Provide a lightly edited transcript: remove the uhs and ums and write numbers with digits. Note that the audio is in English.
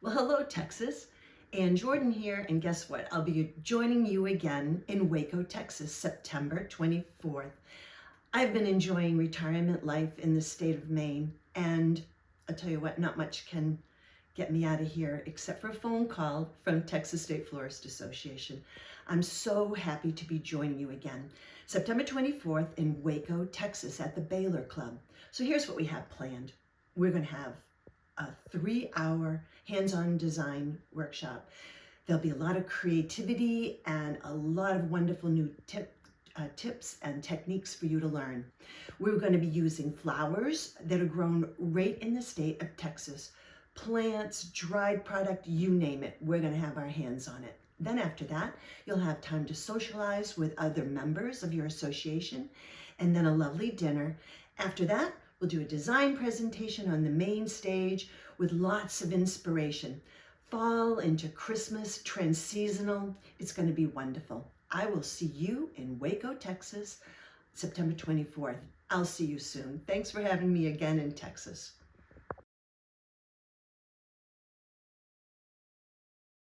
Well, hello, Texas. And Jordan here, and guess what? I'll be joining you again in Waco, Texas, September 24th. I've been enjoying retirement life in the state of Maine, and I'll tell you what, not much can get me out of here except for a phone call from Texas State Florist Association. I'm so happy to be joining you again. September 24th in Waco, Texas at the Baylor Club. So here's what we have planned. We're going to have a 3-hour hands-on design workshop. There'll be a lot of creativity and a lot of wonderful new tips and techniques for you to learn. We're going to be using flowers that are grown right in the state of Texas. Plants, dried product, you name it, we're going to have our hands on it. Then after that, you'll have time to socialize with other members of your association, and then a lovely dinner. After that, we'll do a design presentation on the main stage with lots of inspiration. Fall into Christmas, trans-seasonal, it's going to be wonderful. I will see you in Waco, Texas, September 24th. I'll see you soon. Thanks for having me again in Texas.